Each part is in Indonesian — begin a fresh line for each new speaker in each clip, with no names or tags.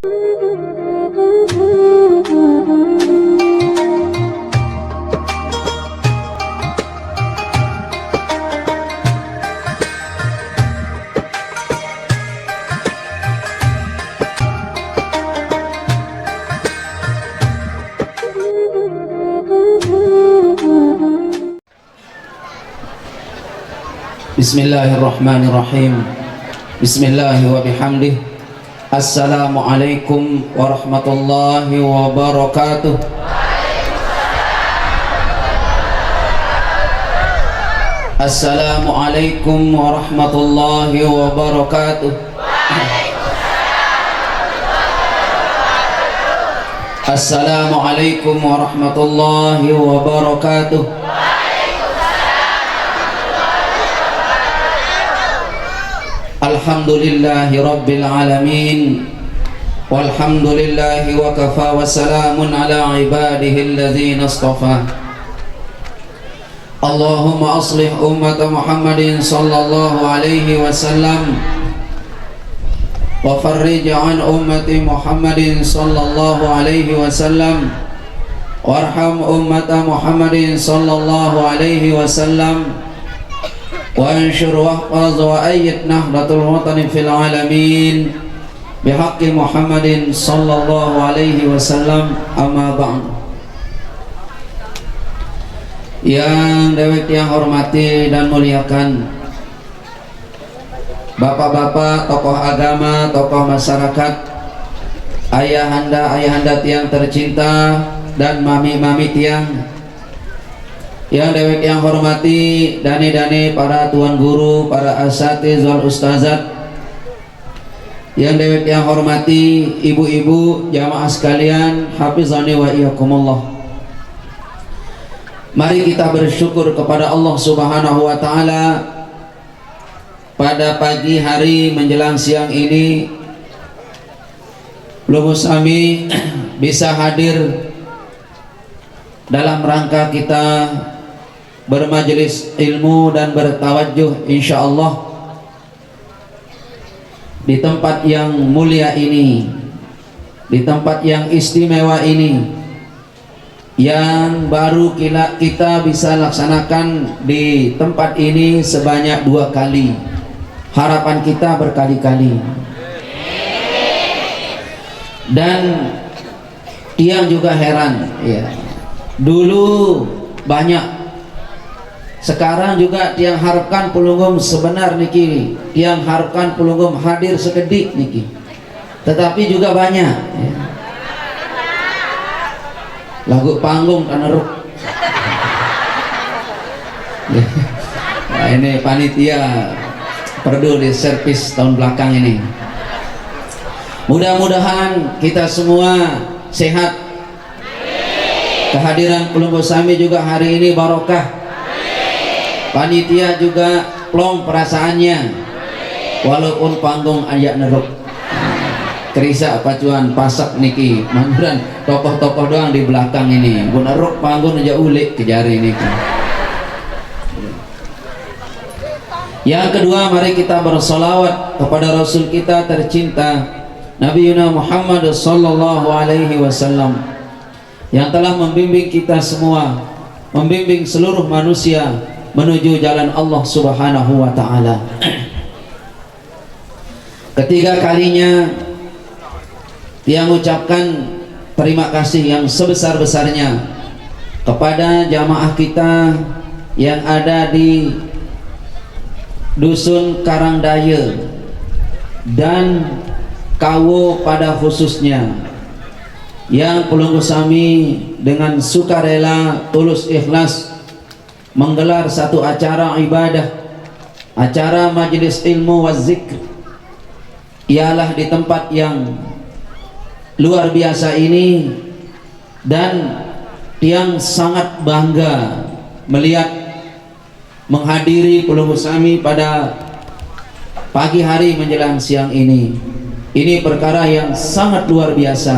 Bismillahirrahmanirrahim. Bismillahi wa bihamdih. Assalamualaikum warahmatullahi wabarakatuh. Assalamualaikum warahmatullahi wabarakatuh. Assalamualaikum warahmatullahi wabarakatuh. Alhamdulillahi rabbil alamin. Walhamdulillahi wa kafa wa salamun ala ibadihi alladhina istafa. Allahumma aslih ummata Muhammadin sallallahu alaihi wasallam wa farrij an ummati Muhammadin sallallahu alaihi wasallam warham ummata Muhammadin sallallahu alaihi wasallam wa anshur wahfaz wa ayyid nahdatul watani fil alamin bihaqqi Muhammadin sallallahu alaihi wasallam. Amma ba'd. Yang dewek yang hormati dan muliakan bapak-bapak, tokoh agama, tokoh masyarakat, ayahanda tiang tercinta, dan mami-mami tiang yang dewek yang hormati dani-dani para tuan guru, para asatiz wal ustazat, yang dewek yang hormati ibu-ibu jamaah sekalian, hafizani wa iyyakumullah. Mari kita bersyukur kepada Allah Subhanahu wa taala pada pagi hari menjelang siang ini Lumus Ami bisa hadir dalam rangka kita bermajelis ilmu dan bertawajuh insyaallah di tempat yang mulia ini, di tempat yang istimewa ini, yang baru kita bisa laksanakan di tempat ini sebanyak 2 kali. Harapan kita berkali-kali. Dan tiang juga heran ya. Dulu banyak, sekarang juga tiang harapkan pelunggum sebenar niki, tiang harapkan pelunggum hadir sekedik niki, tetapi juga banyak ya. Lagu panggung kaneruk. Nah, ini panitia perlu di servis tahun belakang ini. Mudah-mudahan kita semua sehat. Kehadiran pelunggu Sami juga hari ini barokah. Panitia juga plong perasaannya, walaupun panggung ayak neruk kerisa pacuan pasak niki manduran tokoh-tokoh doang di belakang ini, bu neruk panggung aja ulik kejari niki. Yang kedua, mari kita bersolawat kepada Rasul kita tercinta Nabi Muhammad sallallahu alaihi wasallam yang telah membimbing kita semua, membimbing seluruh manusia menuju jalan Allah Subhanahu wa taala. Ketiga kalinya tiang ucapkan terima kasih yang sebesar-besarnya kepada jamaah kita yang ada di Dusun Karangdaya dan Kawo pada khususnya, yang pelunggu Sami dengan sukarela, tulus ikhlas menggelar satu acara ibadah, acara majelis ilmu wa zikr, ialah di tempat yang luar biasa ini, dan tiang sangat bangga melihat menghadiri pelunggu Sami pada pagi hari menjelang siang ini. Ini perkara yang sangat luar biasa,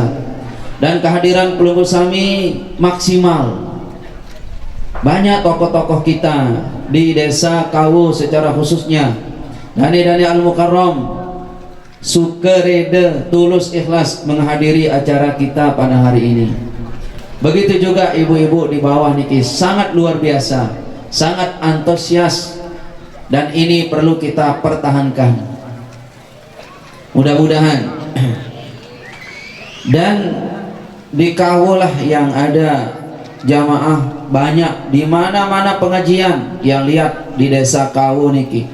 dan kehadiran pelunggu Sami maksimal. Banyak tokoh-tokoh kita di desa Kawu secara khususnya, Dani Al Mukarram, sukerede, tulus ikhlas menghadiri acara kita pada hari ini. Begitu juga ibu-ibu di bawah niki sangat luar biasa, sangat antusias, dan ini perlu kita pertahankan. Mudah-mudahan dan di Kawolah yang ada jamaah banyak, di mana-mana pengajian yang lihat di desa Kawo niki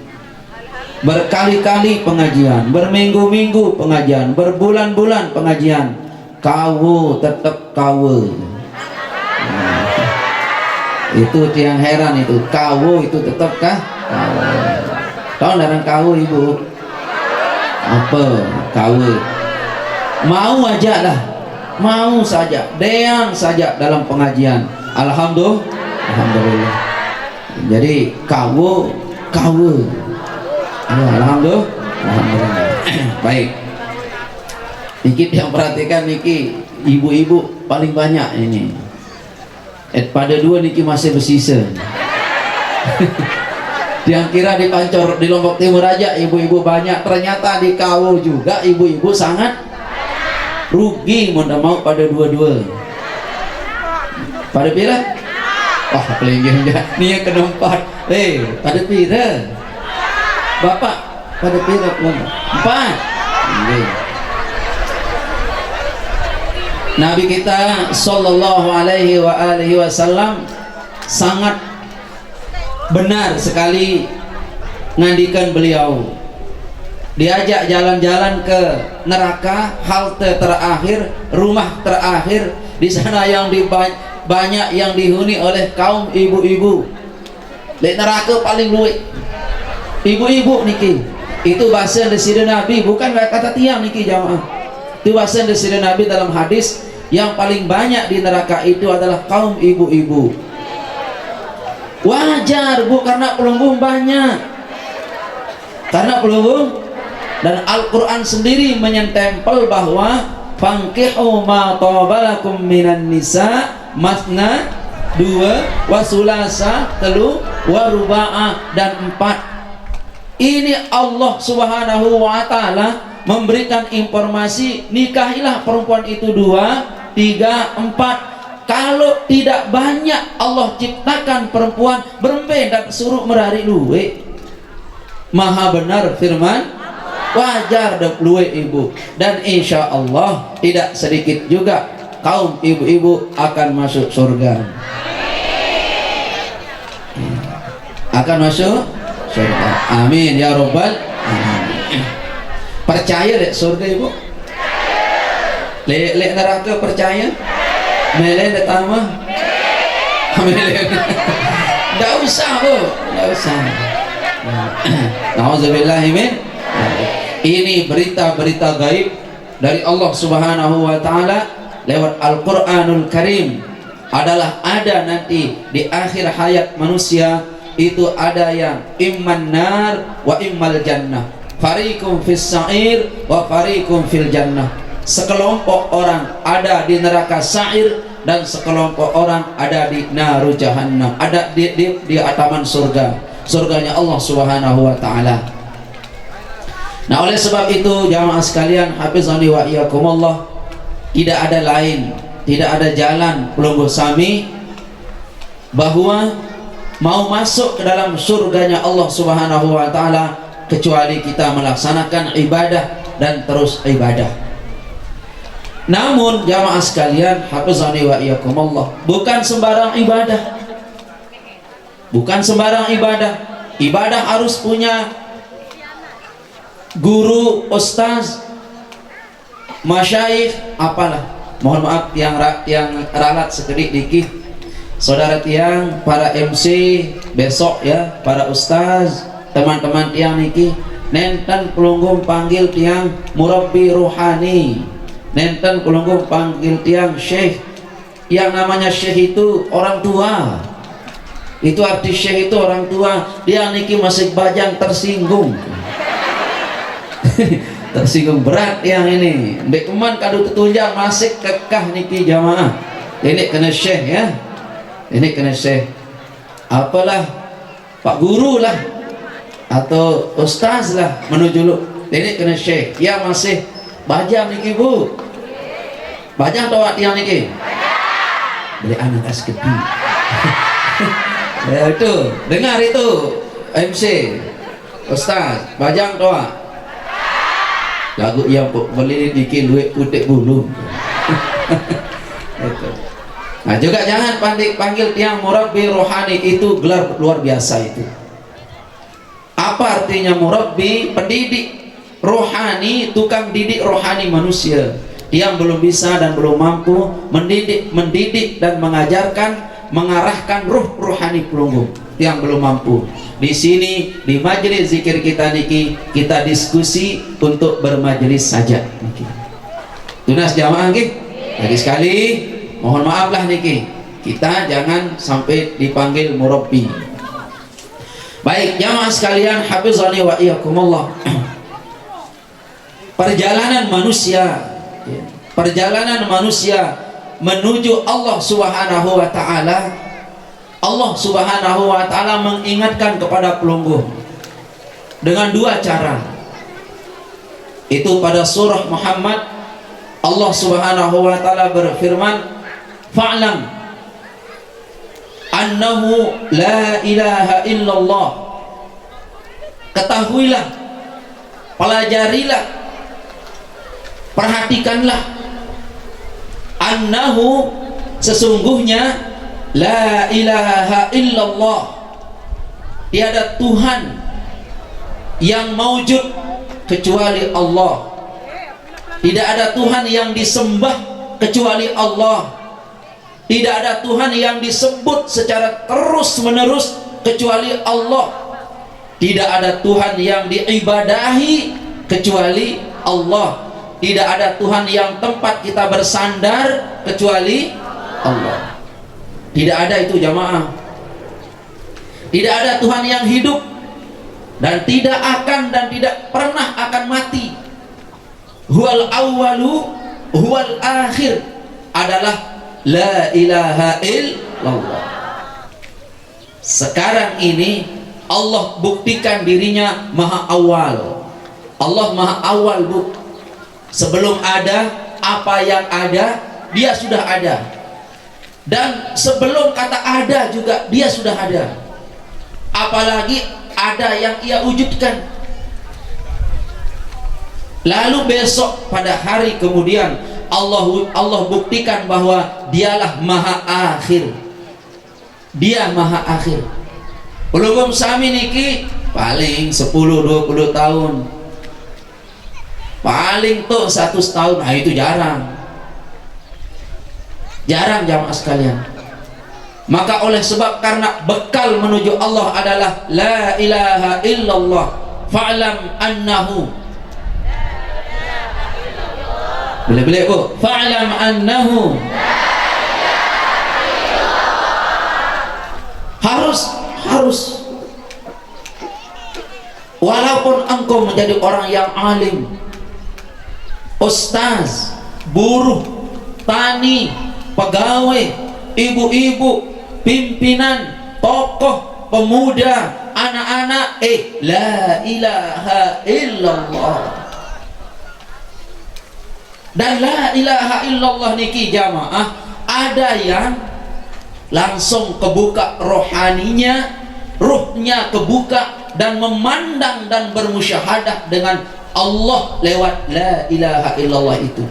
berkali-kali pengajian, berminggu-minggu pengajian, berbulan-bulan pengajian. Kawo tetap Kawo. Nah, itu tiang heran itu, Kawo itu tetap kah? Kawo. Tahu larang Kawo ibu? Apa? Kawo. Mau aja lah, mau saja, deang saja dalam pengajian. Alhamdulillah. Jadi Kawo. Ya, alhamdulillah. Baik. Niki yang perhatikan niki ibu-ibu paling banyak ini. Pada dua niki masih bersisa. Yang kira di Pancor di Lombok Timur aja ibu-ibu banyak, ternyata di Kawo juga ibu-ibu sangat rugi. Mau pada dua-dua. Pada pira? Wah, pelingin aja. Nih ke empat. Pada pira? Bapak pada pira belum? 4. Nabi kita sallallahu alaihi wasallam sangat benar sekali ngandikan beliau. Diajak jalan-jalan ke neraka, halte terakhir, rumah terakhir, di sana yang banyak yang dihuni oleh kaum ibu-ibu. Di neraka paling luwih ibu-ibu niki. Itu bahasa dari Nabi, bukan kata tiang niki jamaah. Itu bahasa dari Nabi dalam hadis, yang paling banyak di neraka itu adalah kaum ibu-ibu. Wajar bu, karena pelunggung banyak. Karena pelunggung, dan Al-Quran sendiri menyentempel bahwa fankihu ma tabalakum minan nisa masna 2 wasulasa 3 waruba'a dan 4. Ini Allah subhanahu wa ta'ala memberikan informasi, nikahilah perempuan itu 2, 3, 4. Kalau tidak banyak Allah ciptakan perempuan berembe dan suruh merari luwe. Maha benar firman, wajar dek luwe ibu. Dan insya Allah tidak sedikit juga kaum ibu-ibu akan masuk surga. Akan masuk surga. Amin ya robbal alamin. Percaya dek surga ibu? Lek neraka percaya? Mele dek tamah? Mele. Enggak usah bu, enggak usah. Nauzubillah min. Ini berita-berita gaib dari Allah Subhanahu wa taala lewat Al-Qur'anul Karim. Adalah ada nanti di akhir hayat manusia itu ada yang imman nar wa immal jannah, fariqum fis sa'ir wa fariqum fil jannah. Sekelompok orang ada di neraka sa'ir dan sekelompok orang ada di naru jahannam, ada di ataman surga, surganya Allah Subhanahu wa taala. Nah, oleh sebab itu jamaah sekalian, hafizani wa iyyakumullah, tidak ada lain, tidak ada jalan pelungguh sami bahwa mau masuk ke dalam surganya Allah Subhanahu wa taala kecuali kita melaksanakan ibadah dan terus ibadah. Namun jamaah sekalian, hafizani wa iyyakumullah, bukan sembarang ibadah. Bukan sembarang ibadah. Ibadah harus punya guru, ustaz, masyayikh, apalah. Mohon maaf yang ralat sekedik dikit. Saudara tiang, para MC besok ya, para ustaz, teman-teman tiang niki, nenten pelunggung panggil tiang murabbi ruhani, nenten pelunggung panggil tiang syekh. Yang namanya syekh itu orang tua. Itu arti syekh itu orang tua. Dia niki masih bajang tersinggung. Tersinggung berat yang ini. Dek kuman kadu tetunjang masih kekah niki jamaah. Ini kena syekh ya. Ini kena syekh. Apalah Pak Guru lah atau ustaz lah menuju lu. nenek kena syekh ya masih bajang niki bu, bajang toa tiang niki beli anak askepi. Ya itu dengar itu MC Ustaz bajang toa lagu yang beli dikit duit putih bulu. Nah juga jangan panggil tiang murabbi rohani, itu gelar luar biasa itu. Apa artinya murabbi? Pendidik rohani, tukang didik rohani manusia. Tiang belum bisa dan belum mampu mendidik dan mengajarkan, mengarahkan rohani pelunggu. Tiang belum mampu. Di sini di majelis zikir kita niki kita diskusi untuk bermajelis saja niki. Tunas jamaah nggih. Lagi sekali mohon maaf lah niki, kita jangan sampai dipanggil murabbi. Baik jamaah sekalian, hafizani wa iyyakumullah. Perjalanan manusia menuju Allah Subhanahu wa taala. Allah Subhanahu wa taala mengingatkan kepada pelungguh dengan dua cara. Itu pada surah Muhammad Allah Subhanahu wa taala berfirman, fa'lam annahu la ilaha illallah. Ketahuilah, pelajarilah, perhatikanlah, annahu sesungguhnya la ilaha illallah, tiada Tuhan yang maujud kecuali Allah. Tidak ada Tuhan yang disembah kecuali Allah. Tidak ada Tuhan yang disebut secara terus menerus kecuali Allah. Tidak ada Tuhan yang diibadahi kecuali Allah. Tidak ada Tuhan yang tempat kita bersandar kecuali Allah. Tidak ada itu jamaah. Tidak ada Tuhan yang hidup dan tidak akan dan tidak pernah akan mati. Huwal awwalu huwal akhir adalah la ilaha illallah. Sekarang ini Allah buktikan dirinya maha awal. Allah maha awal bu. Sebelum ada apa yang ada, dia sudah ada. Dan sebelum kata ada juga dia sudah ada. Apalagi ada yang ia wujudkan. Lalu besok pada hari kemudian Allah buktikan bahwa dialah maha akhir. Dia maha akhir. Belum sami niki paling 10-20 tahun, paling tuh 100 tahun. Nah itu jarang jamaah sekalian. Maka oleh sebab karena bekal menuju Allah adalah la ilaha illallah, fa'lam annahu, boleh bu, fa'lam annahu, harus walaupun engkau menjadi orang yang alim, ustaz, buruh, tani, pegawai, ibu-ibu, pimpinan, tokoh, pemuda, anak-anak, la ilaha illallah. Dan la ilaha illallah niki jamaah, ada yang langsung kebuka rohaninya, ruhnya kebuka dan memandang dan bermusyahadah dengan Allah lewat la ilaha illallah itu.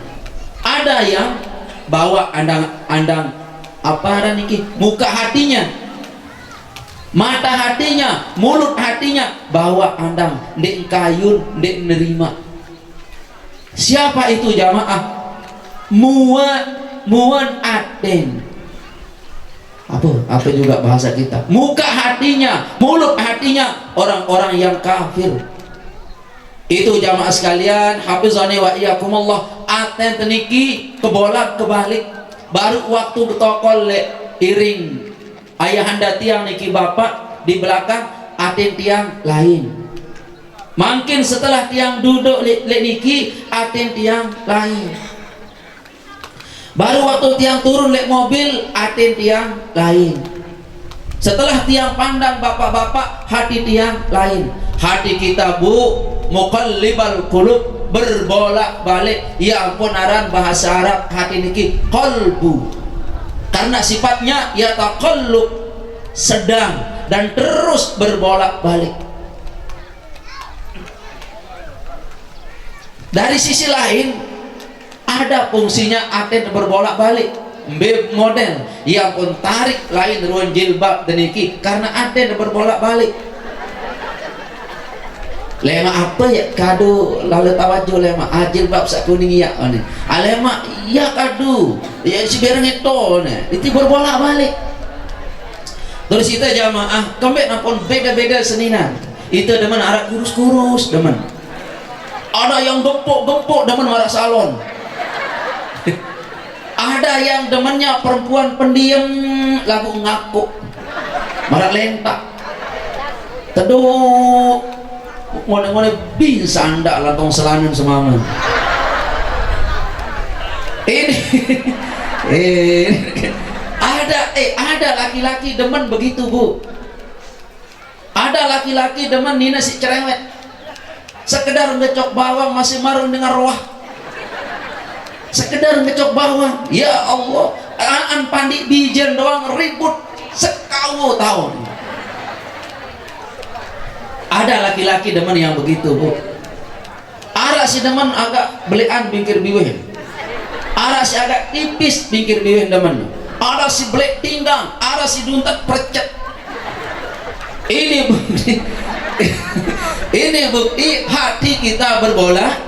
Ada yang bawa andang apa ada niki, muka hatinya, mata hatinya, mulut hatinya bawa andang, ndek kayun, ndek nerima. Siapa itu jamaah? Muan aten. Apa juga bahasa kita? Muka hatinya, mulut hatinya orang-orang yang kafir. Itu jamaah sekalian, hafizani wa iyyakumullah, aten teniki kebolak kebalik. Baru waktu betokol iring ayahanda tiang niki bapak di belakang, aten tiang lain. Makin setelah tiang duduk lek niki, aten tiang lain. Baru waktu tiang turun lek mobil, aten tiang lain. Setelah tiang pandang bapak-bapak, hati tiang lain. Hati kita bu muqallibal qulub, berbolak-balik. Ya ampun, aran bahasa Arab hati niki qalbu, karena sifatnya ya taqallub, sedang dan terus berbolak-balik. Dari sisi lain ada fungsinya aten berbolak-balik. Beb model yang pun tarik lain ruang jilbab deniki karena aten berbolak-balik. Lema apa ya kado lalu tawajuh lema jilbab sak kuning ya ni. Alema ya kado ya si bereng itu ne itu berbolak-balik. Terus kita jamaah kembali napon beda-beda seninan. Itu demen arak kurus-kurus demen. Ada yang gempuk-gempuk demen marak salon. Ada yang demennya perempuan pendiam lagu ngaku marak lentak. Teduh ngone-ngone bisa anda lantong selanan semaman. Ada laki-laki demen begitu bu. Ada laki-laki demen nina si cerewet, sekedar ngecok bawang masih marung dengan roh. Sekedar ngecok bawang, ya Allah, an pandi bijen doang ribut sekawu tahun. Ada laki-laki demen yang begitu bu. Ara si demen agak belian bingkir biweh, ara si agak tipis bingkir biweh demen. Ada si belek pinggang, ada si duntat percet. Ini bukti, ini bukti hati kita berbola.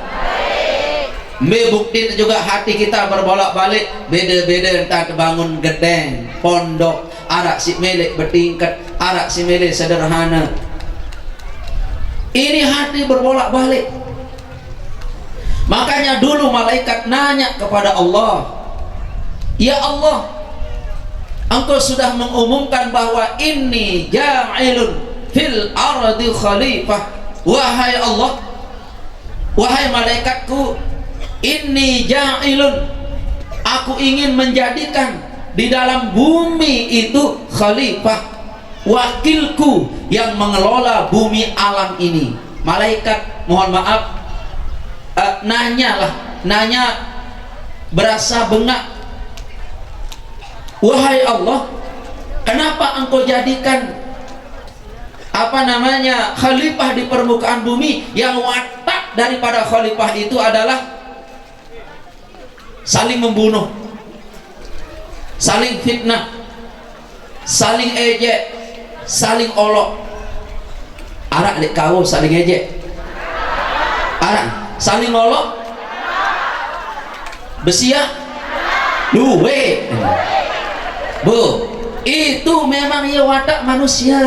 Bukti juga hati kita berbolak-balik. Beda-beda entah bangun gedeng, pondok, arak si milik bertingkat, arak si milik sederhana. Ini hati berbolak-balik. Makanya dulu malaikat nanya kepada Allah, ya Allah, Engkau sudah mengumumkan bahwa inni ja'ilun fil ardi khalifah. Wahai Allah, wahai malaikatku, inni ja'ilun, aku ingin menjadikan di dalam bumi itu khalifah, wakilku yang mengelola bumi alam ini. Malaikat mohon maaf nanya berasa bengak. Wahai Allah, kenapa engkau jadikan khalifah di permukaan bumi yang watak daripada khalifah itu adalah saling membunuh, saling fitnah, saling ejek, saling olok. Arak dek kau saling ejek, arak saling olok, besia, luwe. Bu, itu memang ya watak manusia.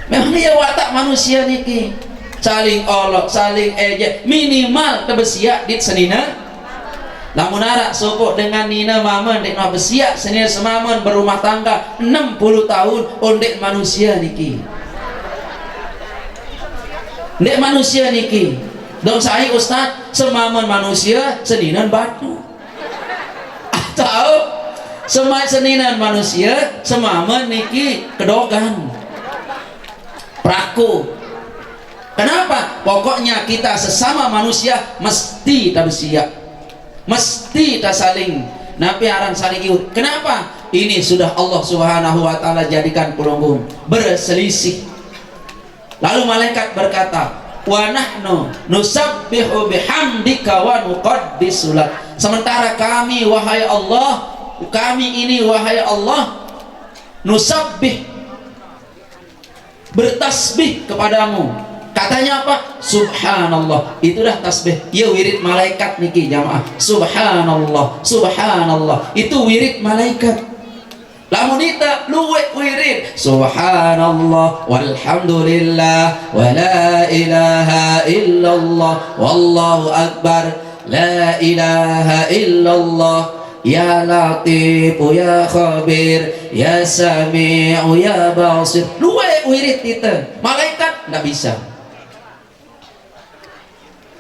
Memang ya watak manusia niki. Saling olok, saling ejek, minimal tebesia dit senina. Lamun arak sopok dengan nina mama dek no besia senina semaman berumah tangga 60 tahun ondek manusia niki. Dek manusia niki. Dong saya ustad semaman manusia seninan batu. Atau semai seninan manusia semaman niki kedogan praku. Kenapa? Pokoknya kita sesama manusia mesti tabesia, mesti tak saling napiaran saling iut. Kenapa? Ini sudah Allah Subhanahu wa taala jadikan pelunggung berselisih. Lalu malaikat berkata, wa nahnu nusabbihu bihamdika wa nuqaddisu lak. Sementara kami wahai Allah, kami ini wahai Allah, nusabbih, bertasbih kepadamu. Katanya apa? Subhanallah. Itulah tasbih. Ya wirid malaikat niki jamaah. Subhanallah, subhanallah. Itu wirid malaikat. Lamun ita luwek wirid subhanallah walhamdulillah wa la ilaha illallah wallahu akbar la ilaha illallah ya latifu ya khabir ya sami'u ya basir. Luwek wirid kita. Malaikat enggak bisa.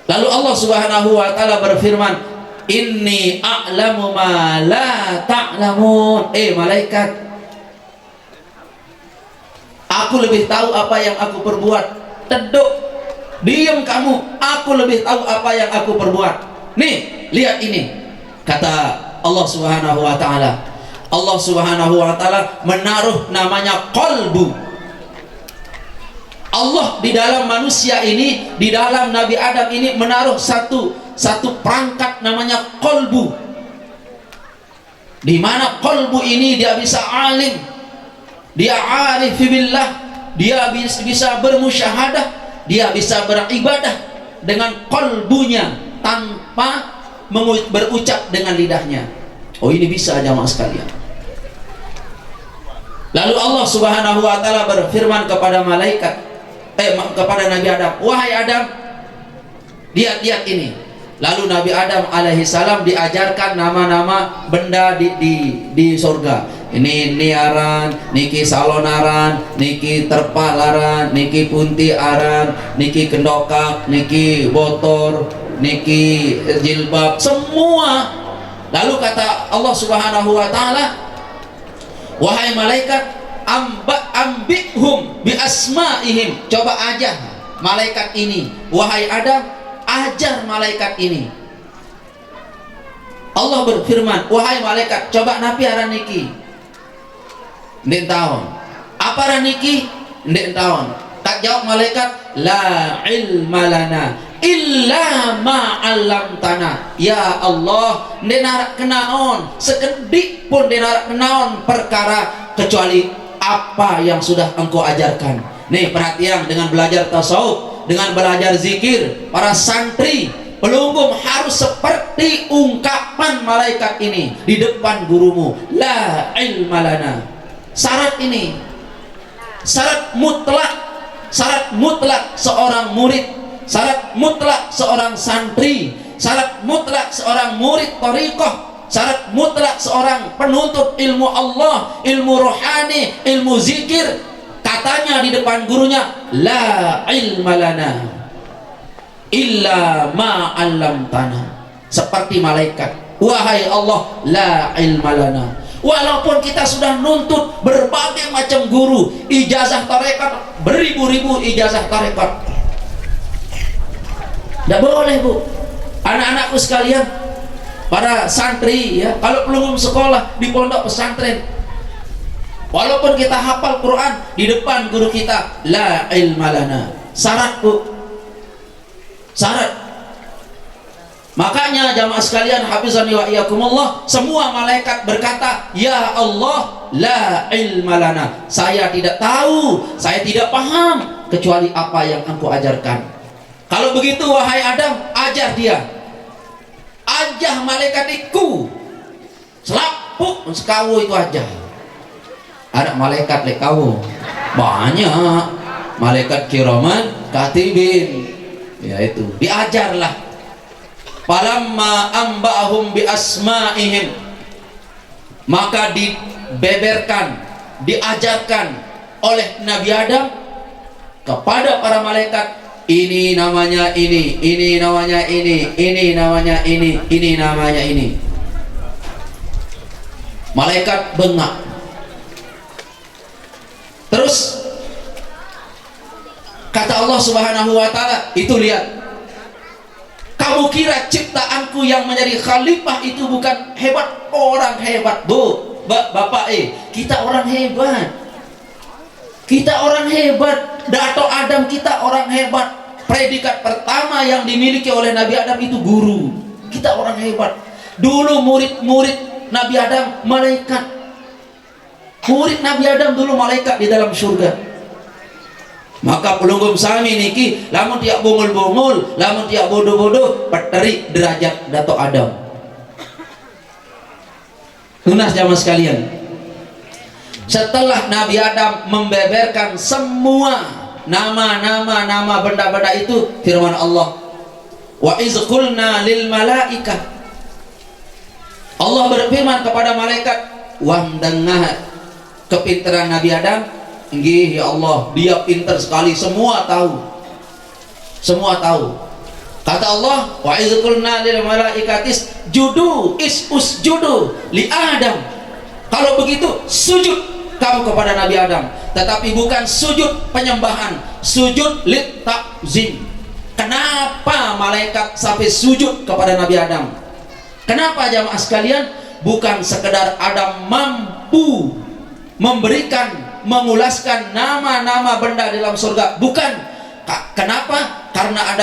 Lalu Allah Subhanahu wa taala berfirman, inni a'lamu ma la ta'lamun. Malaikat, aku lebih tahu apa yang aku perbuat. Teduk diam kamu, aku lebih tahu apa yang aku perbuat. Nih, lihat ini, kata Allah Subhanahu wa Ta'ala. Allah Subhanahu wa Ta'ala menaruh namanya qalbu. Allah di dalam manusia ini, di dalam Nabi Adam ini menaruh satu perangkat namanya qalbu, di mana qalbu ini dia bisa alim, dia arif billah, dia bisa bermusyahadah, dia bisa beribadah dengan qalbunya tanpa berucap dengan lidahnya. Oh, ini bisa jamaah sekalian. Lalu Allah Subhanahu wa Ta'ala berfirman kepada kepada Nabi Adam, wahai Adam, lihat ini. Lalu Nabi Adam alaihissalam diajarkan nama-nama benda di surga. Ini niaran, niki salonaran, niki terpalaran, niki punti aran, niki kendokak, niki botor, niki jilbab, semua. Lalu kata Allah Subhanahu wa Ta'ala, wahai malaikat, ambihum bi asma'ihim, coba ajar malaikat ini. Wahai Adam, ajar malaikat ini. Allah berfirman, wahai malaikat, coba napi aran niki ndek taon, apa aran niki ndek taon. Tak jawab malaikat, la ilma lana illa ma 'allamtana. Ya Allah, ndek narak kenaon sekedik pun ndek narak kenaon perkara kecuali apa yang sudah engkau ajarkan. Nih perhatian, dengan belajar tasawuf, dengan belajar zikir, para santri pelunggung harus seperti ungkapan malaikat ini di depan gurumu, la ilma lana. Syarat ini, syarat mutlak seorang murid, syarat mutlak seorang santri, syarat mutlak seorang murid thariqah, syarat mutlak seorang penuntut ilmu Allah, ilmu rohani, ilmu zikir. Katanya di depan gurunya, la ilma lana illa ma 'allamtana. Seperti malaikat, wahai Allah, la ilma lana. Walaupun kita sudah nuntut berbagai macam guru, ijazah tarekat, beribu-ribu ijazah tarekat, tidak boleh bu. Anak-anakku sekalian, para santri ya, kalau belum sekolah di pondok pesantren, walaupun kita hafal Quran, di depan guru kita, la ilma lana. Syarat bu, syarat. Makanya jamaah sekalian, hafizani wa iyyakumullah, semua malaikat berkata, ya Allah, la ilma lana. Saya tidak tahu, saya tidak paham kecuali apa yang engkau ajarkan. Kalau begitu wahai Adam, ajar dia. Ajar malaikat itu selapuk sekawu itu aja. Ada malaikat lekawu banyak, malaikat kiraman katibin, yaitu diajarlah. Falamma amba'ahum bi asma'ihim, maka dibeberkan, diajarkan oleh Nabi Adam kepada para malaikat, ini namanya ini namanya ini namanya ini namanya ini. Malaikat bengak. Terus kata Allah Subhanahu wa Ta'ala, itu lihat, kamu kira ciptaanku yang menjadi khalifah itu bukan hebat? Orang hebat bu, bapak kita orang hebat, kita orang hebat. Dato Adam kita orang hebat. Predikat pertama yang dimiliki oleh Nabi Adam itu guru. Kita orang hebat. Dulu murid-murid Nabi Adam malaikat. Murid Nabi Adam dulu malaikat di dalam surga. Maka pelunggum sami niki, lamun tiak bungul-bungul, lamun tiak bodoh-bodoh, peteri derajat Dato Adam. Tunas jamaah sekalian, setelah Nabi Adam membeberkan semua nama benda-benda itu, firman Allah, wa iz qulna lil malaikah, Allah berfirman kepada malaikat, wandengah kepintaran Nabi Adam. Nggih ya Allah, dia pintar sekali, semua tahu, semua tahu. Kata Allah, wa iz qulna lil malaikatis judu usjudu li Adam. Kalau begitu sujud kamu kepada Nabi Adam, tetapi bukan sujud penyembahan, sujud lit takzim, Kenapa malaikat sampai sujud kepada Nabi Adam? Kenapa jamaah sekalian? Bukan sekedar Adam mampu memberikan, mengulaskan nama-nama benda dalam surga, bukan. Kenapa? Karena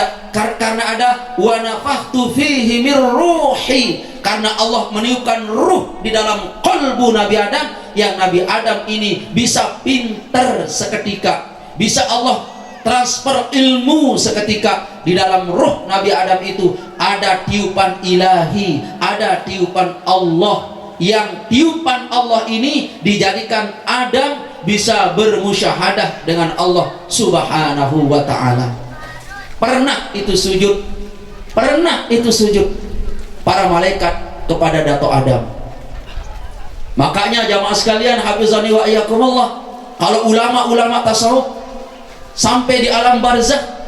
ada wa nafakhtu fihi mir ruhi, karena Allah meniupkan ruh di dalam qalbu Nabi Adam, yang Nabi Adam ini bisa pintar seketika, bisa Allah transfer ilmu seketika. Di dalam ruh Nabi Adam itu ada tiupan ilahi, ada tiupan Allah, yang tiupan Allah ini dijadikan Adam bisa bermusyahadah dengan Allah subhanahu wa ta'ala. Pernah itu sujud, pernah itu sujud para malaikat kepada Dato Adam. Makanya jamaah sekalian, hafizani wa iyyakumullah, kalau ulama-ulama tasawuf sampai di alam barzah,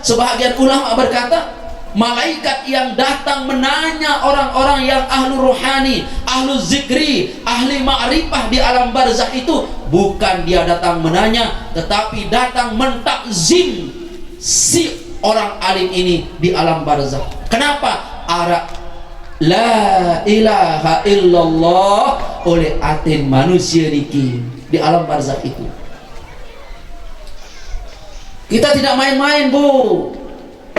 sebahagian ulama berkata, malaikat yang datang menanya orang-orang yang ahlu ruhani, ahlu zikri, ahli ma'rifah di alam barzah itu, bukan dia datang menanya, tetapi datang mentakzim si orang alim ini di alam barzah. Kenapa? La ilaha illallah oleh atin manusia niki di alam barzah itu. Kita tidak main-main, Bu.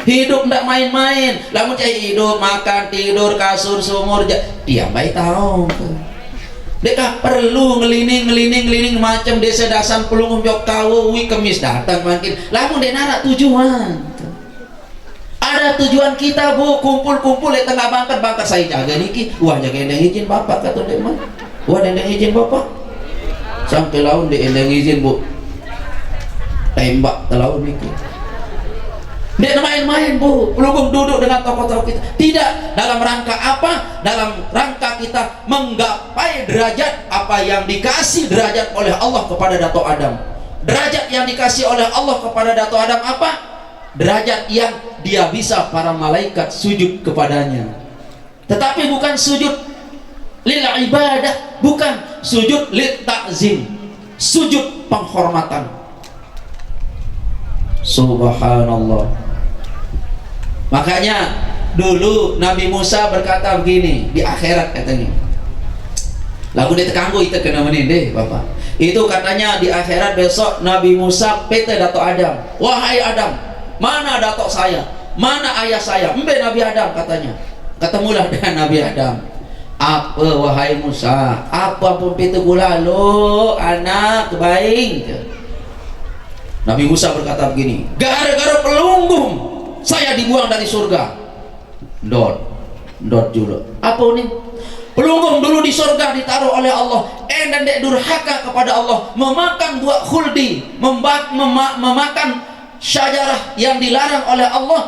Hidup tidak main-main. Lamun cai hidup, makan, tidur, kasur, sumur, dia baik tahu. Deka perlu ngelining macam desa dasan pelung umpiok tahu, wi kemis datang makin. Lamun dia narak tujuan. Ada tujuan kita, Bu, kumpul-kumpul di tengah bangkat saya jaga niki. Wah, jaga endang izin bapak kata dek mah. Wah, endang izin bapak. Sampai laun di endang izin, Bu. Tembak telaun itu. Dia main-main, Bu. Belum duduk dengan tokoh-tokoh kita. Tidak. Dalam rangka apa? Dalam rangka kita menggapai derajat apa yang dikasih derajat oleh Allah kepada Dato Adam. Derajat yang dikasih oleh Allah kepada Dato Adam apa? Derajat yang dia bisa para malaikat sujud kepadanya. Tetapi bukan sujud lil ibadah, bukan sujud lil ta'zim, sujud penghormatan. Subhanallah. Makanya dulu Nabi Musa berkata begini di akhirat katanya. Lagu dia terganggu itu kena menin deh Bapak. Itu katanya di akhirat besok Nabi Musa pete Dato Adam. Wahai Adam, mana datok saya? Mana ayah saya? Embe Nabi Adam katanya. Ketemulah dengan Nabi Adam. Apa wahai Musa? Apa pun pete gula lo anak baik. Nabi Musa berkata begini, gara-gara pelunggung saya dibuang dari surga. Dot dulu. Apa ini? Pelunggung dulu di surga ditaruh oleh Allah. Dan dek durhaka kepada Allah, memakan buah khuldi, memakan syajarah yang dilarang oleh Allah.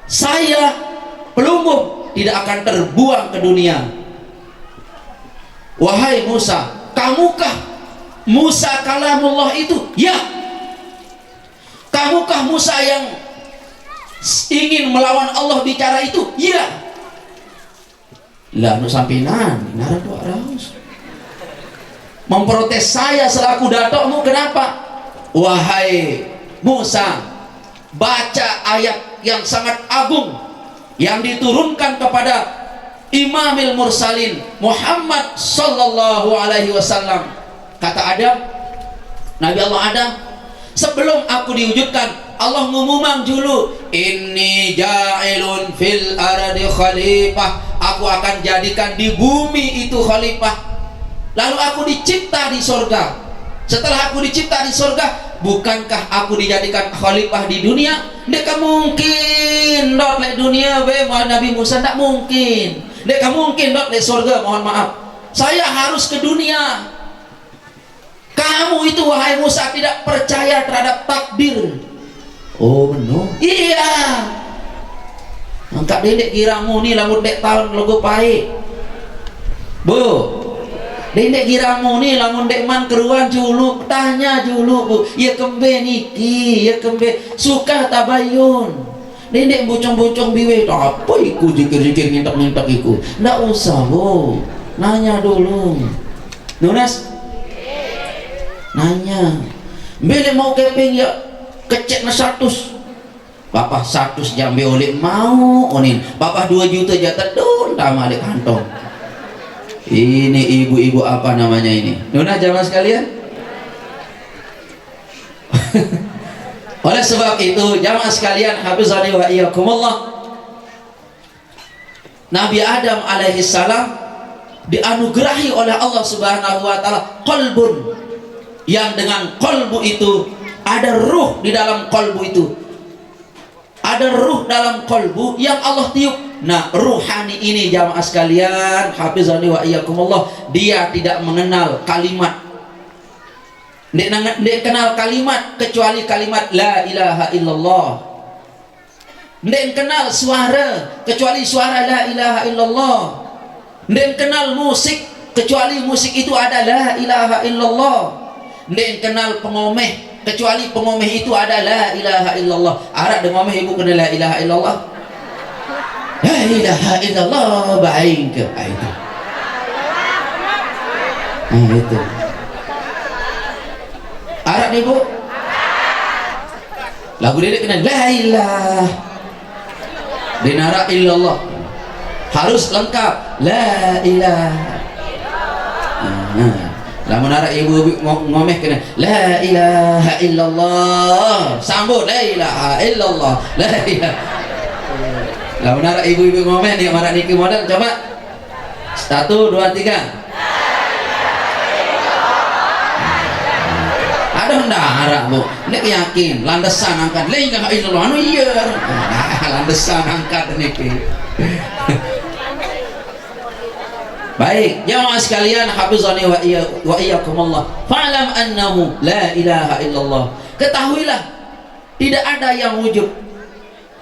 Saya pelunggung tidak akan terbuang ke dunia. Wahai Musa, kamukah Musa kalamullah itu? Ya. Kamukah Musa yang ingin melawan Allah bicara itu? Iya. Lah nu sampinan naran doa raus. Memprotes saya selaku datokmu, kenapa? Wahai Musa, baca ayat yang sangat agung yang diturunkan kepada Imamil Mursalin Muhammad sallallahu alaihi wasallam. Kata Adam, Nabi Allah Adam, sebelum aku diwujudkan, Allah ngumumang dulu, inni ja'ilun fil ardi khalifah, aku akan jadikan di bumi itu khalifah. Lalu aku dicipta di surga. Setelah aku dicipta di surga, bukankah aku dijadikan khalifah di dunia? Deka mungkin dot le dunia be Nabi Musa, tak mungkin. Deka mungkin dot le surga, mohon maaf. Saya harus ke dunia. Kamu itu wahai Musa tidak percaya terhadap takdir. Oh benar? Iya. Angkat dedek kiramu nih lamun dek tahun logo pahit. Bu, dedek kiramu nih lamun dek man keruan julu, tanya julu Bu, ya kembe niki, ya kembe suka tabayun. Dedek bucong-bucong biwe, apa iku zikir-zikir mintak-mintak iku? Nggak usah Bu, nanya dulu. Nunas? Nanya, beli mau keping ya kecek na 100. Bapak 100 jambe oleh mau onin. Bapak 2 juta jatah don tamalik kantong. Ini ibu-ibu apa namanya ini? Nuna jamaah sekalian. Oleh sebab itu jamaah sekalian, hafizani wa iyyakumullah, Nabi Adam alaihi salam dianugerahi oleh Allah Subhanahu wa taala qalbun, yang dengan qalbu itu ada ruh di dalam qalbu itu. Ada ruh dalam qalbu yang Allah tiup. Nah, ruhani ini jamaah sekalian, hafizani wa iyyakumullah, dia tidak mengenal kalimat. Dia kenal kalimat kecuali kalimat la ilaha illallah. Dia kenal suara kecuali suara la ilaha illallah. Dia kenal musik kecuali musik itu ada la ilaha illallah. Dia kenal pengomeh kecuali pengomeh itu ada la ilaha illallah. Arab dengomeh ibu kena la ilaha illallah. La ilaha illallah baik ke itu. Itu. Arab nih bu, lagu dia kena la ilah dinara illallah, harus lengkap la ilah. Lamun arab ibu ngomeh kena la ilaha illallah, sambut la ilaha illallah, la ilaha. Lamun arab ibu-ibu ngomeh nih marah niki modal, coba 1, 2, 3. Ada hendak harap bu, nek yakin landasan angkat la ilaha illallah anu iya. Landasan angkat niki. Baik, jamaah sekalian, hafizani wa iyyakumullah. Fa'lam annahu la ilaha illallah. Ketahuilah tidak ada yang wujud,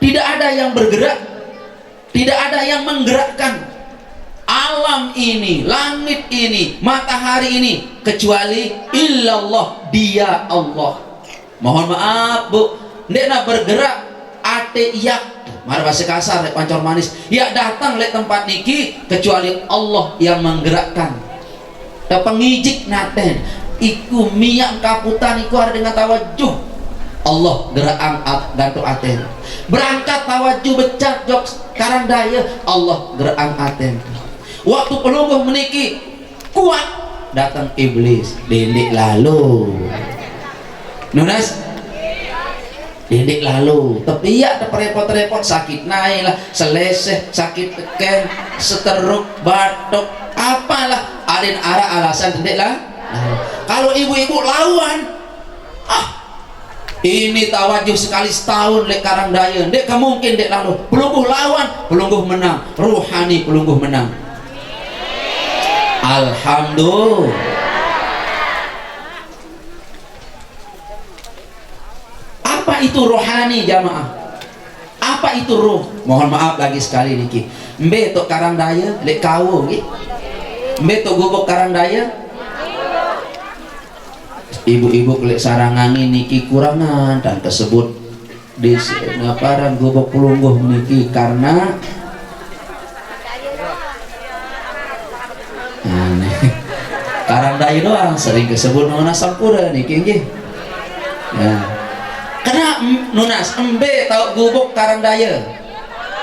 tidak ada yang bergerak, tidak ada yang menggerakkan alam ini, langit ini, matahari ini kecuali illallah, dia Allah. Mohon maaf bu, ndek nak bergerak ate yak, mari bahasa kasar lek pancor manis, ya datang lek tempat niki kecuali Allah yang menggerakkan. Da pengijik naten iku miyak kaputan iku ada dengan tawajuh Allah gerak gantu aten. Berangkat tawajuh becak jok karang daya Allah gerak aten. Waktu pelungguh meniki kuat, datang iblis dendik lalu nunas dendik lalu tapi ya repot-repot, sakit naik lah, seleseh, sakit teken, seteruk, batuk, apalah adin arah alasan dendik lah. Kalau ibu-ibu lawan, ini tawajuh sekali setahun lek karang daya dek mungkin dek lalu pelungguh lawan, pelungguh menang, ruhani pelungguh menang. Alhamdulillah. Apa itu rohani jamaah? Apa itu roh? Mohon maaf lagi sekali niki. Mbe tok karang daya lek kawo nggih. Mbe tok gubuk karang daya. Ibu-ibu lek sarangangin niki kurangan dan tersebut di ngaparan gubuk pelungguh niki karena karang daya doang sering kesebut nuna sampura nih nggih. Ya. Karena nunas embe tahu gubuk karang daya.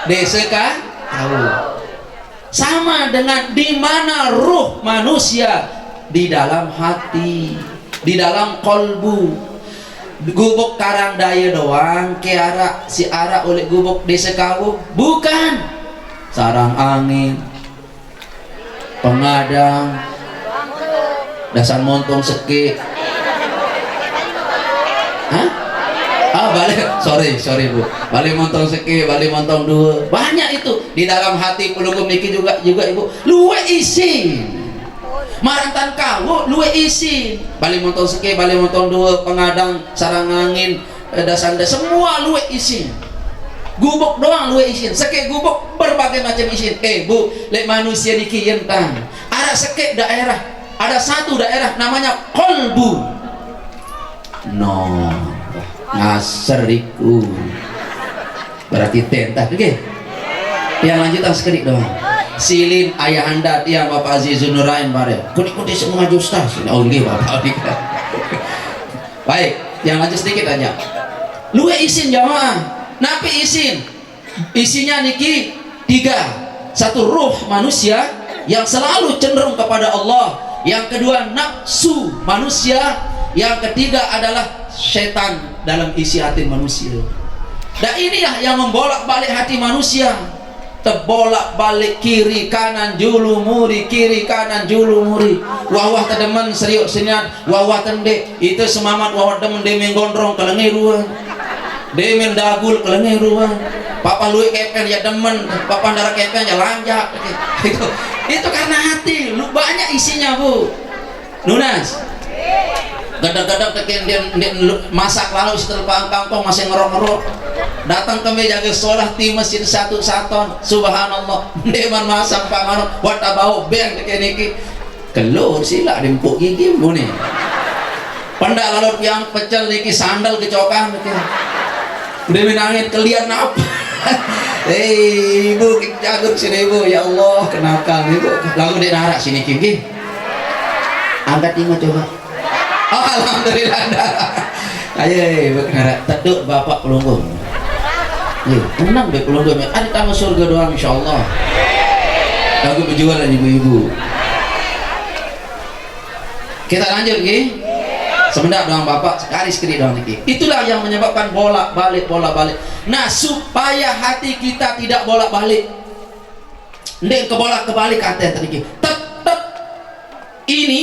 Desa kah? Tahu. Sama dengan di mana ruh manusia, di dalam hati, di dalam kolbu. Gubuk karang daya doang kiara si ara oleh gubuk desa kau bukan. Sarang angin, pengadang, dasar montong seki. Hah? Balik, sorry bu, balik montong seki, balik montong dua, banyak itu di dalam hati pelungguh niki juga ibu, luwe isin, marantan kau luwe isin, balik montong seki, balik montong dua, pengadang, sarang angin, dasar semua luwe isin. Gubuk doang luwe isin, seki gubuk berbagai macam isin. Bu, lek manusia niki yentang, ada seki daerah. Ada satu daerah namanya kolbu. No, ngaseriku. Berarti tentah, oke? Yang lanjutan sekedik doang. Silin ayah anda tiang Bapak Azizun Nurain bare. Kunik-kunik semua justru. Oh nggih Bapak. Baik, yang lanjut sedikit aja. luwe isin jamaah. Napi isin? Isinya niki 3. 1 ruh manusia yang selalu cenderung kepada Allah, yang kedua nafsu manusia, yang ketiga adalah setan dalam isi hati manusia. Dan inilah yang membolak-balik hati manusia, terbolak-balik kiri kanan julu muri, kiri kanan julu muri. Wawah tedemen serius sinian, wawah tende itu semamat, wawah temen demen gondrong kelengiruan, demen dagul kelengiruan. Papa luik kepen ya demen, papa darah kepen ya lanjak. Itu karena hati lu banyak isinya bu. Nunas gadang-gadang tekin dia masak lalu setelah kampung masih ngerok-ngerok, datang ke meja ke sholat di masjid satu-saton, subhanallah deman masak pangan wata bau ben tekin niki keluar sila dempuk gigi bu nih pendak lalu yang pecel niki sandal kecokan tekin demen angin kelian apa. Ibu jagur sini ibu, ya Allah kenapa ibu lalu dia narak sini kiki angkat ini coba. Oh, alhamdulillah darah. Ayo ibu narak teduk bapak pelunggung. Iya tenang be pelunggung ada tamu surga doang insyaallah. Lagu berjualan ibu-ibu. Kita lanjut ki. Sebentar doang bapak, sekali doang niki. Itulah yang menyebabkan bolak-balik. Nah, supaya hati kita tidak bolak-balik, ndek kebolak-balik hati tadi. Tetap ini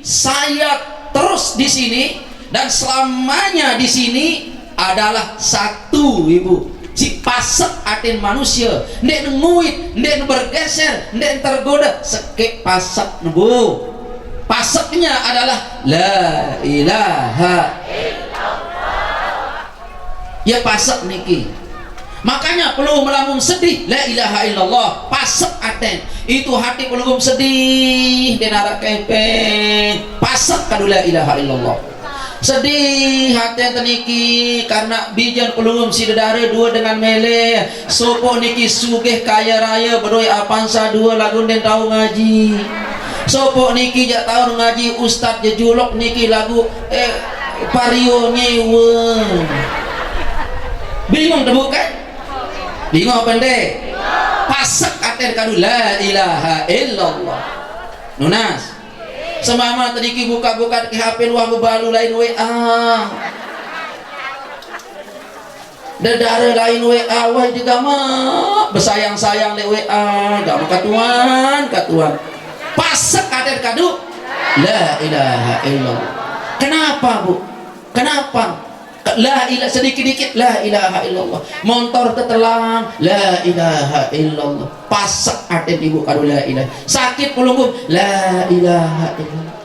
saya terus di sini dan selamanya di sini adalah satu ibu. Si pasek atin manusia, ndek nguit, ndek bergeser, ndek tergoda, sekek pasek nebu. Paseknya adalah la ilaha illallah. Ya pasek niki. Makanya perlu melamun sedih la ilaha illallah. Pasek aten. Itu hati pelugum sedih denarak kepeng. Pasek kadu la ilaha illallah. Sedih hati teniki karena bijan pelugum si dedare dua dengan mele. Sopo niki sugih kaya raya beroi apansa dua lagu den tahu ngaji. Sopo niki jak tahun ngaji ustad jejulok niki lagu pario nyewen. Bingung tebu kan? Bingung apa ndek? Pasek aten kadu la ilaha illallah. Nunas semama tadi buka-buka ke HP luah bebalu lain WA. Dedare lain WA wah juga mah bersayang-sayang le WA gak katuan. Pasek aten kadu la ilaha illallah. Kenapa bu? Kenapa? La ilaha sedikit-dikit la ilaha illallah. Motor tetelang la ilaha illallah. Pasek aten ibu kadu la ilaha. Sakit pulunggung la ilaha illallah.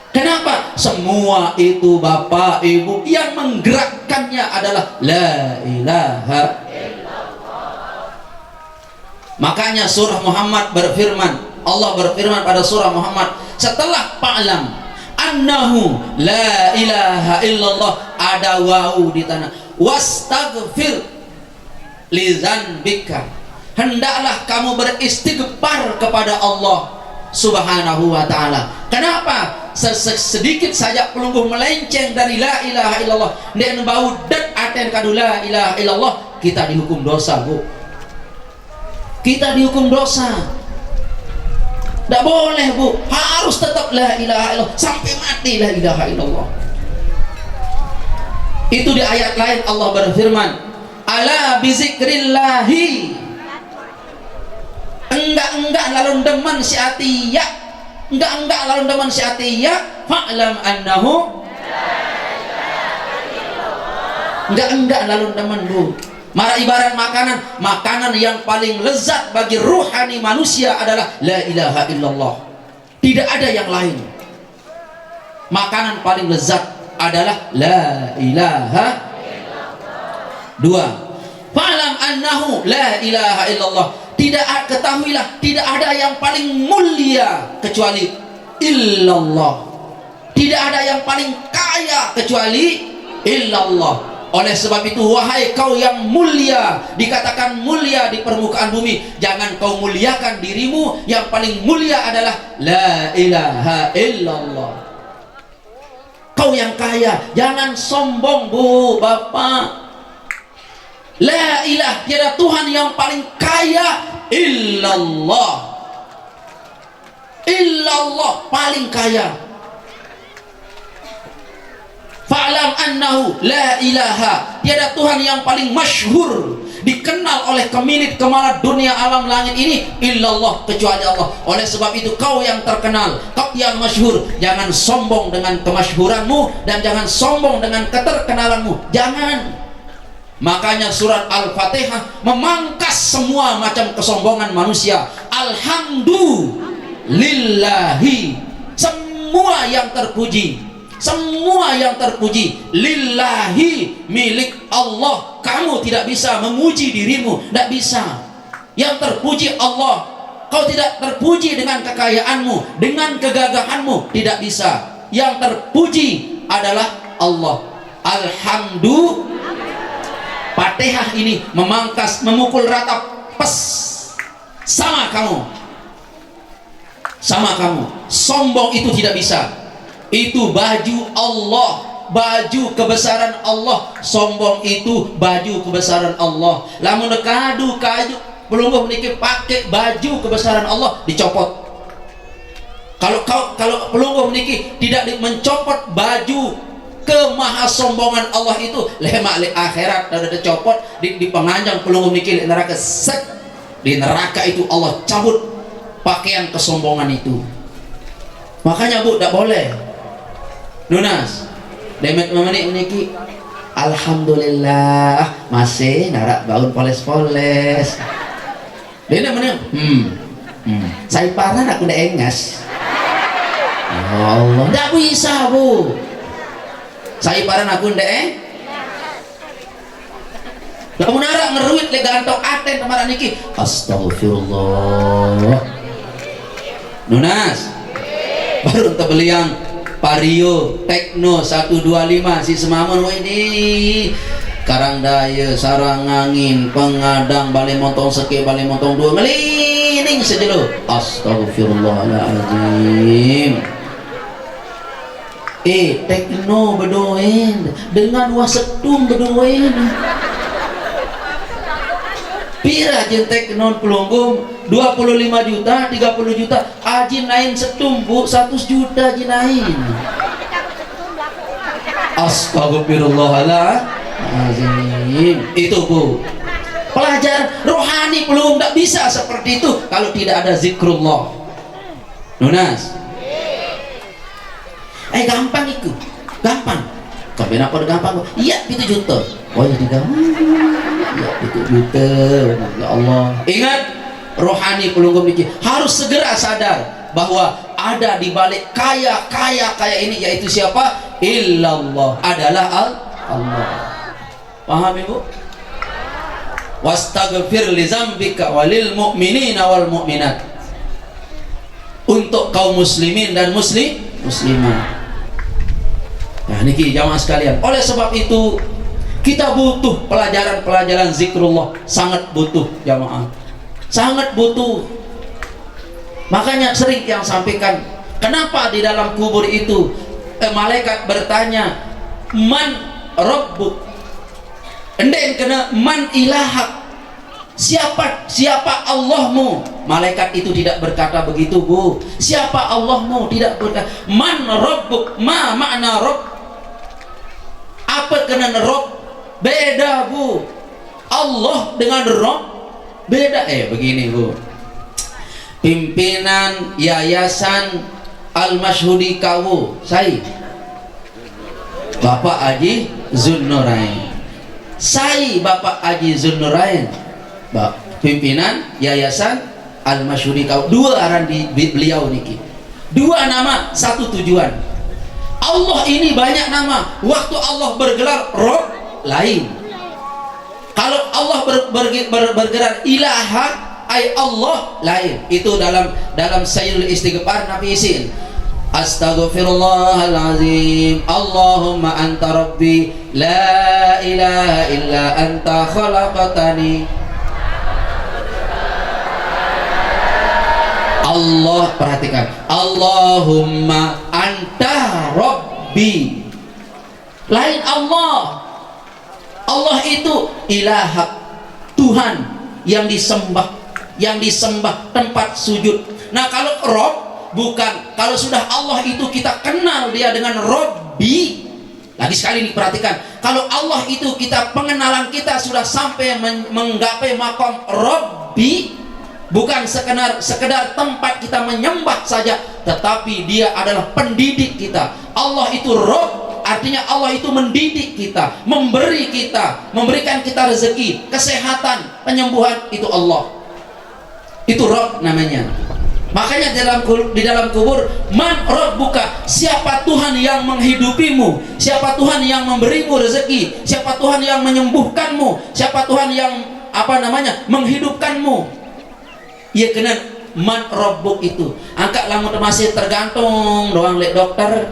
Kenapa? Semua itu bapak ibu yang menggerakkannya adalah la ilaha illallah. Makanya surah Muhammad berfirman, Allah berfirman pada surah Muhammad setelah fa'lam annahu la ilaha illallah ada wawu di tanah wastaghfir li dzanbika, hendaklah kamu beristighfar kepada Allah subhanahu wa ta'ala. Kenapa? Sedikit saja pelungguh melenceng dari la ilaha illallah dan bau dat aten kadu la ilaha illallah, kita dihukum dosa bu. Kita dihukum dosa. Tidak boleh bu, harus tetap la ilaha illallah sampai mati la ilaha illallah. Itu di ayat lain Allah berfirman, ala bizikrillahi, enggak lalu deman si atiya, enggak lalu deman si atiya, fa'lam annahu enggak lalu deman bu. Mara ibarat makanan yang paling lezat bagi ruhani manusia adalah la ilaha illallah. Tidak ada yang lain. Makanan paling lezat adalah la ilaha illallah. 2. Fa'lam annahu la ilaha illallah. Ketahuilah tidak ada yang paling mulia kecuali illallah. Tidak ada yang paling kaya kecuali illallah. Oleh sebab itu wahai kau yang mulia, dikatakan mulia di permukaan bumi, jangan kau muliakan dirimu, yang paling mulia adalah la ilaha illallah. Kau kau yang kaya. Jangan sombong Bu, Bapak. La ilah, tiada Tuhan yang paling kaya illallah. Illallah paling kaya. Fa'lam annahu la ilaha, tiada Tuhan yang paling masyhur, dikenal oleh kemilit kemala dunia alam langit ini, illallah, kecuali Allah. Oleh sebab itu kau yang terkenal, kau yang masyhur, jangan sombong dengan kemasyhuranmu dan jangan sombong dengan keterkenalanmu. Jangan. Makanya surat Al-Fatihah memangkas semua macam kesombongan manusia. Alhamdulillahi, semua yang terpuji, semua yang terpuji lillahi, milik Allah. Kamu tidak bisa memuji dirimu, tidak bisa. Yang terpuji Allah. Kau tidak terpuji dengan kekayaanmu, dengan kegagahanmu, tidak bisa. Yang terpuji adalah Allah. Alhamdulillah. Fatihah ini memangkas, memukul rata, pes, sama kamu, sama kamu. Sombong itu tidak bisa. Itu baju Allah, baju kebesaran Allah. Sombong itu baju kebesaran Allah. Lamun kadu kaju belum menikah pakai baju kebesaran Allah, dicopot. Kalau belum menikah tidak mencopot baju kemahasombongan Allah itu, lemak le akhirat ada dicopot di penganjang pelunggu mikir neraka, set di neraka itu Allah cabut pakaian kesombongan itu. Makanya Bu, tidak boleh Nunas demet memenik meniki alhamdulillah masih narak baun poles-poles dia namanya saya parah aku udah engas. Ya Allah, tidak bisa Bu. Saya paran aku ndek lamun ara ngeruit le gantok aten kemarin niki astagfirullah. Nunas baru untuk beliang Vario Tekno 125 si Semamun ini Karangdaya sarang angin pengadang balik montong seke balik montong dua ngelining sejelo astagfirullahaladzim. Tekno bedoin dengan wasetum bedoin pira jen Tekno pelunggum 25 juta 30 juta ajin nain setum Bu 100 juta ajin nain. Astagfirullahaladzim. Itu Bu, pelajaran rohani belum, tidak bisa seperti itu kalau tidak ada zikrullah. Nunas gampang itu, gampang. Tapi apa gampang? Iya, itu juta. Oh ya gampang. Ya itu juta. Ya Allah. Ingat, rohani pelunggum ini harus segera sadar bahwa ada di balik kaya ini, yaitu siapa? Illallah, adalah Allah. Paham Ibu? Wastaghfir li dzambika walil mu'minina wal mu'minat. Untuk kaum muslimin dan muslimah. Nah niki jamaah sekalian, oleh sebab itu kita butuh pelajaran zikrullah, sangat butuh jamaah, sangat butuh. Makanya sering yang sampaikan, kenapa di dalam kubur itu malaikat bertanya man rabbuk, endek kena man ilahak, siapa Allahmu. Malaikat itu tidak berkata begitu Bu. Siapa Allahmu, tidak berkata. Man rabbuk, ma makna rabb, apa kena Rob? Beda Bu. Allah dengan Rob beda. Begini Bu, pimpinan Yayasan Al-Masyhudi Kawu saya Bapak Haji Zunnurain. Saya Bapak Haji Zunnurain, pimpinan Yayasan Al-Masyhudi Kawu. Dua aran di beliau niki, dua nama satu tujuan. Allah ini banyak nama. Waktu Allah bergelar Rob lain. Kalau Allah bergelar ilaha ay Allah lain. Itu dalam Sayyidul Istighfar Nabi isin Astaghfirullahaladzim Allahumma anta rabbi la ilaha illa anta khalaqtani. Allah, perhatikan, Allahumma anta rabbi lain Allah. Allah itu ilaha, Tuhan yang disembah, tempat sujud. Nah kalau Rob bukan, kalau sudah Allah itu kita kenal dia dengan Robbi. Lagi sekali diperhatikan, kalau Allah itu kita, pengenalan kita sudah sampai menggapai makam Robbi, bukan sekedar tempat kita menyembah saja, tetapi dia adalah pendidik kita. Allah itu Rob, artinya Allah itu mendidik kita, memberikan kita rezeki, kesehatan, penyembuhan, itu Allah. Itu Rob namanya. Makanya di dalam kubur, man rabbuka, siapa Tuhan yang menghidupimu, siapa Tuhan yang memberimu rezeki, siapa Tuhan yang menyembuhkanmu, siapa Tuhan yang menghidupkanmu. Ia kena man rabbuk itu. Angkat lamun masih tergantung doang lek dokter.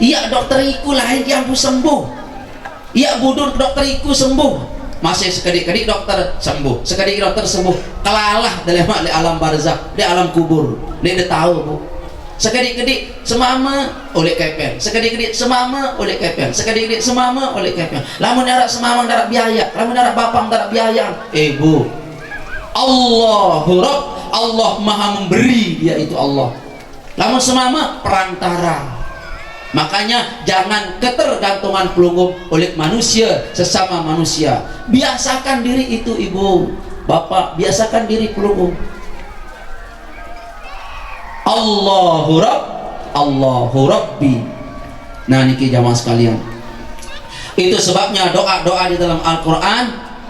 Iya dokter iku lain yang sembuh. Iya budut dokter iku sembuh. Masih sekedik-kedik dokter sembuh, sekedik dokter sembuh, kelalah dalam alam barzakh, di alam kubur. Dia tahu bu. Sekedik-kedik semama oleh kepen, sekedik-kedik semama oleh kepen, sekedik-kedik semama oleh kepen. Lamun darat semama darat biaya, lamun darat bapang darat biaya. Bu, Allahu Rabb, Allah Maha memberi, yaitu Allah. Lamun semama perantara. Makanya jangan ketergantungan pelunggup oleh manusia, sesama manusia. Biasakan diri itu ibu, bapak, biasakan diri pelunggup. Allahu Rabb, Allahu Rabbi. Nah niki jamaah sekalian, itu sebabnya doa-doa di dalam Al-Quran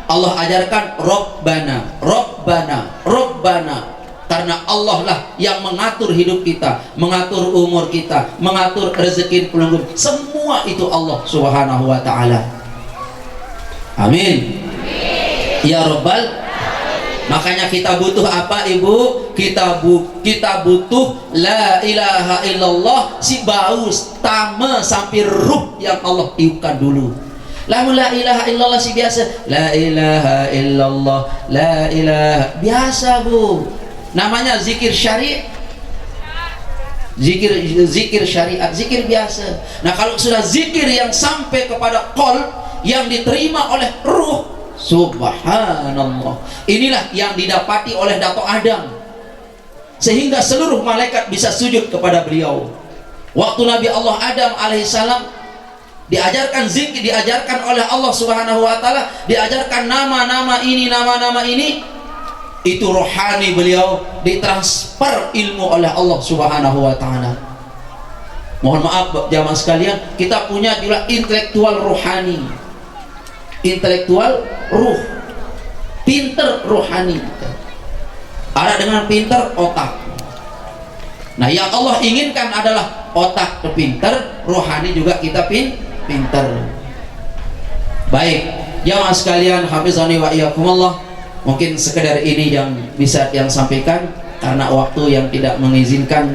Allah ajarkan Rabbana, Rabbana, Rabbana. Karena Allah lah yang mengatur hidup kita, mengatur umur kita, mengatur rezeki pelunggup. Semua itu Allah Subhanahu wa ta'ala. Amin. Ya Rabbal. Makanya kita butuh apa ibu? Kita butuh la ilaha illallah, si bau tama sampai ruh yang Allah tiupkan dulu. Lamun la ilaha illallah si biasa, la ilaha illallah, la ilaha biasa bu. Namanya zikir syariat, zikir syariat, zikir biasa. Nah kalau sudah zikir yang sampai kepada qalb, yang diterima oleh ruh, subhanallah, inilah yang didapati oleh Dato' Adam, sehingga seluruh malaikat bisa sujud kepada beliau. Waktu Nabi Allah Adam alaihissalam diajarkan zikir, diajarkan oleh Allah Subhanahu wa ta'ala, diajarkan nama-nama ini, itu rohani beliau ditransfer ilmu oleh Allah Subhanahu wa ta'ala. Mohon maaf jamaah sekalian, kita punya juga intelektual rohani, intelektual ruh, pinter rohani. Ada dengan pinter otak. Nah yang Allah inginkan adalah otak pinter, rohani juga kita pinter. Baik jamaah sekalian, hafizani wa iyyakumullah. Mungkin sekedar ini yang bisa yang sampaikan, karena waktu yang tidak mengizinkan.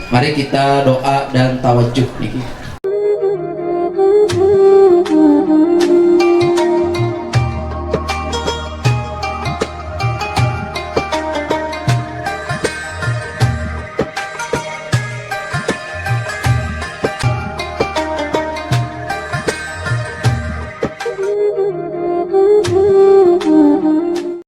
Mari kita doa dan tawajjuh niki.